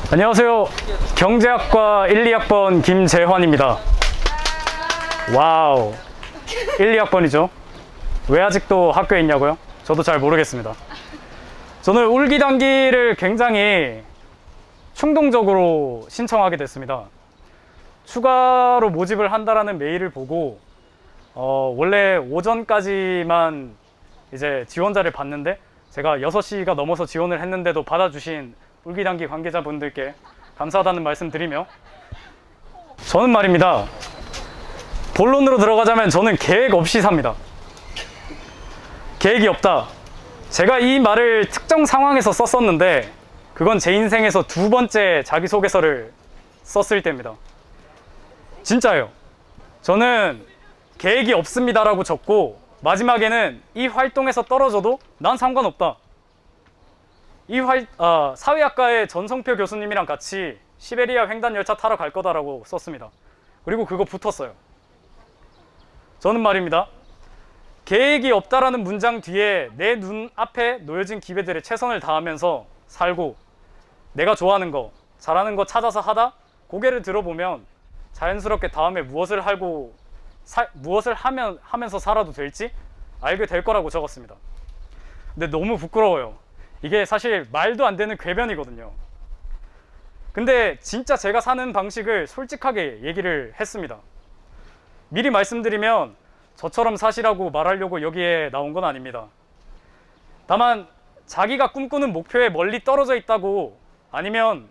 안녕하세요. 경제학과 1, 2학번 김재환입니다. 와우. 1, 2학번이죠. 왜 아직도 학교에 있냐고요? 저도 잘 모르겠습니다. 저는 울기단기를 굉장히 충동적으로 신청하게 됐습니다. 추가로 모집을 한다라는 메일을 보고 원래 오전까지만 이제 지원자를 봤는데 제가 6시가 넘어서 지원을 했는데도 받아주신 울기단기 관계자분들께 감사하다는 말씀 드리며, 저는 말입니다, 본론으로 들어가자면 저는 계획 없이 삽니다. 계획이 없다. 제가 이 말을 특정 상황에서 썼었는데 그건 제 인생에서 2번째 자기소개서를 썼을 때입니다. 진짜예요. 저는 계획이 없습니다라고 적고 마지막에는 이 활동에서 떨어져도 난 상관없다. 사회학과의 전성표 교수님이랑 같이 시베리아 횡단 열차 타러 갈 거다라고 썼습니다. 그리고 그거 붙었어요. 저는 말입니다, 계획이 없다라는 문장 뒤에 내 눈앞에 놓여진 기회들에 최선을 다하면서 살고 내가 좋아하는 거, 잘하는 거 찾아서 하다 고개를 들어보면 자연스럽게 다음에 무엇을 하면서 살아도 될지 알게 될 거라고 적었습니다. 근데 너무 부끄러워요. 이게 사실 말도 안 되는 궤변이거든요. 근데 진짜 제가 사는 방식을 솔직하게 얘기를 했습니다. 미리 말씀드리면 저처럼 사시라고 말하려고 여기에 나온 건 아닙니다. 다만 자기가 꿈꾸는 목표에 멀리 떨어져 있다고, 아니면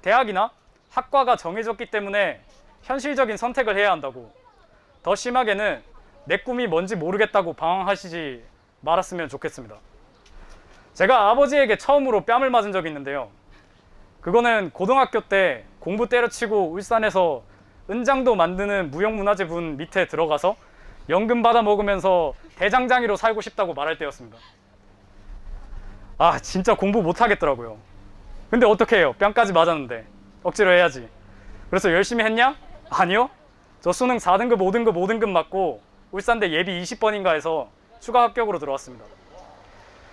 대학이나 학과가 정해졌기 때문에 현실적인 선택을 해야 한다고, 더 심하게는 내 꿈이 뭔지 모르겠다고 방황하시지 말았으면 좋겠습니다. 제가 아버지에게 처음으로 뺨을 맞은 적이 있는데요. 그거는 고등학교 때 공부 때려치고 울산에서 은장도 만드는 무형문화재분 밑에 들어가서 연금 받아 먹으면서 대장장이로 살고 싶다고 말할 때였습니다. 진짜 공부 못 하겠더라고요. 근데 어떻게 해요? 뺨까지 맞았는데 억지로 해야지. 그래서 열심히 했냐? 아니요. 저 수능 4등급, 5등급 맞고 울산대 예비 20번인가 해서 추가 합격으로 들어왔습니다.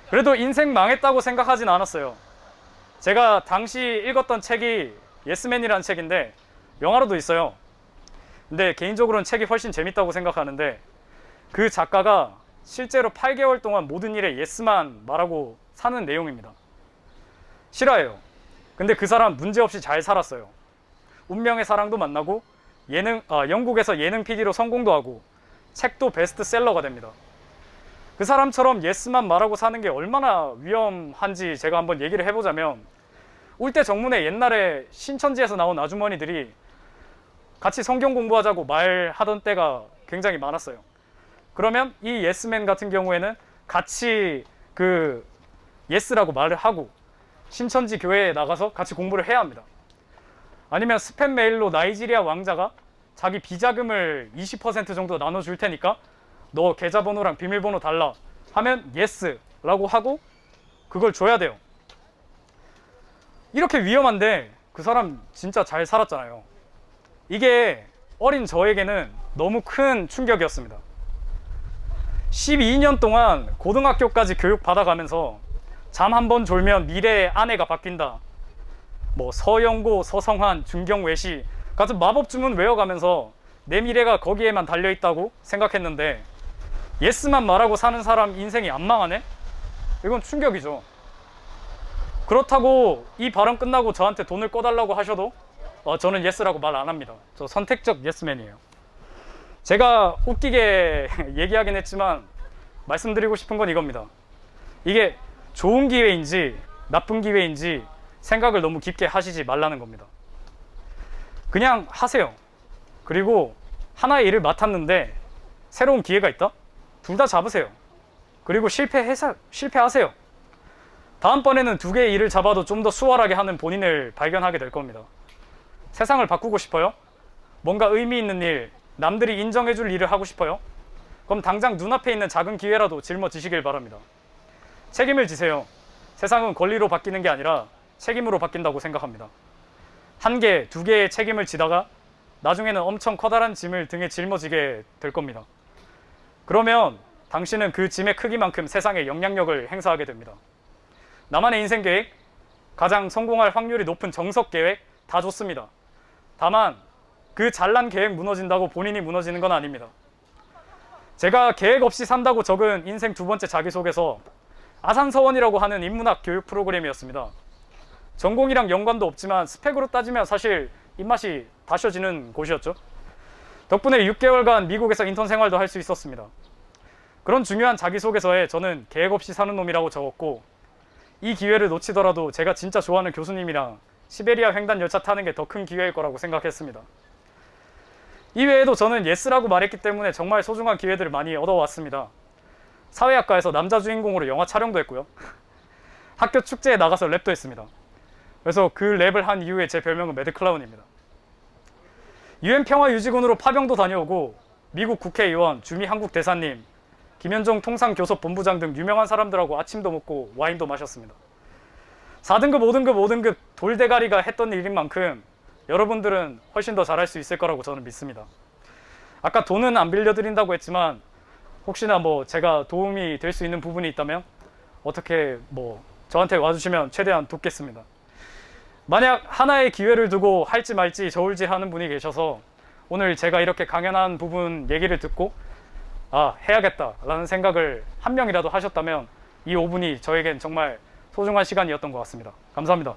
그래도 인생 망했다고 생각하진 않았어요. 제가 당시 읽었던 책이 예스맨이라는 책인데 영화로도 있어요. 근데 개인적으로는 책이 훨씬 재밌다고 생각하는데, 그 작가가 실제로 8개월 동안 모든 일에 예스만 말하고 사는 내용입니다. 실화예요. 근데 그 사람 문제없이 잘 살았어요. 운명의 사랑도 만나고 영국에서 예능 PD로 성공도 하고 책도 베스트셀러가 됩니다. 그 사람처럼 예스만 말하고 사는 게 얼마나 위험한지 제가 한번 얘기를 해보자면, 울대 정문에 옛날에 신천지에서 나온 아주머니들이 같이 성경 공부하자고 말하던 때가 굉장히 많았어요. 그러면 이 예스맨 같은 경우에는 같이 예스라고 말을 하고 신천지 교회에 나가서 같이 공부를 해야 합니다. 아니면 스팸 메일로 나이지리아 왕자가 자기 비자금을 20% 정도 나눠줄 테니까 너 계좌번호랑 비밀번호 달라 하면 예스라고 하고 그걸 줘야 돼요. 이렇게 위험한데 그 사람 진짜 잘 살았잖아요. 이게 어린 저에게는 너무 큰 충격이었습니다. 12년 동안 고등학교까지 교육 받아가면서 잠 한 번 졸면 미래의 아내가 바뀐다, 서영고, 서성한, 중경외시 같은 마법 주문 외워가면서 내 미래가 거기에만 달려있다고 생각했는데 예스만 말하고 사는 사람 인생이 안 망하네? 이건 충격이죠. 그렇다고 이 발언 끝나고 저한테 돈을 꺼달라고 하셔도 저는 예스라고 말 안 합니다. 저 선택적 예스맨이에요. 제가 웃기게 얘기하긴 했지만 말씀드리고 싶은 건 이겁니다. 이게 좋은 기회인지 나쁜 기회인지 생각을 너무 깊게 하시지 말라는 겁니다. 그냥 하세요. 그리고 하나의 일을 맡았는데 새로운 기회가 있다? 둘 다 잡으세요. 그리고 실패하세요. 다음번에는 2개의 일을 잡아도 좀 더 수월하게 하는 본인을 발견하게 될 겁니다. 세상을 바꾸고 싶어요? 뭔가 의미 있는 일, 남들이 인정해줄 일을 하고 싶어요? 그럼 당장 눈앞에 있는 작은 기회라도 짊어지시길 바랍니다. 책임을 지세요. 세상은 권리로 바뀌는 게 아니라 책임으로 바뀐다고 생각합니다. 1개, 2개의 책임을 지다가 나중에는 엄청 커다란 짐을 등에 짊어지게 될 겁니다. 그러면 당신은 그 짐의 크기만큼 세상에 영향력을 행사하게 됩니다. 나만의 인생 계획, 가장 성공할 확률이 높은 정석 계획 다 좋습니다. 다만 그 잘난 계획 무너진다고 본인이 무너지는 건 아닙니다. 제가 계획 없이 산다고 적은 인생 두 번째 자기소개서 아산서원이라고 하는 인문학 교육 프로그램이었습니다. 전공이랑 연관도 없지만 스펙으로 따지면 사실 입맛이 다셔지는 곳이었죠. 덕분에 6개월간 미국에서 인턴 생활도 할 수 있었습니다. 그런 중요한 자기소개서에 저는 계획 없이 사는 놈이라고 적었고, 이 기회를 놓치더라도 제가 진짜 좋아하는 교수님이랑 시베리아 횡단 열차 타는 게 더 큰 기회일 거라고 생각했습니다. 이외에도 저는 예스라고 말했기 때문에 정말 소중한 기회들을 많이 얻어왔습니다. 사회학과에서 남자 주인공으로 영화 촬영도 했고요. 학교 축제에 나가서 랩도 했습니다. 그래서 그 랩을 한 이후에 제 별명은 매드클라운입니다. UN 평화유지군으로 파병도 다녀오고 미국 국회의원, 주미 한국 대사님, 김현종 통상교섭본부장 등 유명한 사람들하고 아침도 먹고 와인도 마셨습니다. 4등급, 5등급, 5등급 돌대가리가 했던 일인 만큼 여러분들은 훨씬 더 잘할 수 있을 거라고 저는 믿습니다. 아까 돈은 안 빌려드린다고 했지만 혹시나 제가 도움이 될 수 있는 부분이 있다면 어떻게 저한테 와주시면 최대한 돕겠습니다. 만약 하나의 기회를 두고 할지 말지 저울질 하는 분이 계셔서 오늘 제가 이렇게 강연한 부분 얘기를 듣고 해야겠다 라는 생각을 한 명이라도 하셨다면 이 5분이 저에겐 정말 소중한 시간이었던 것 같습니다. 감사합니다.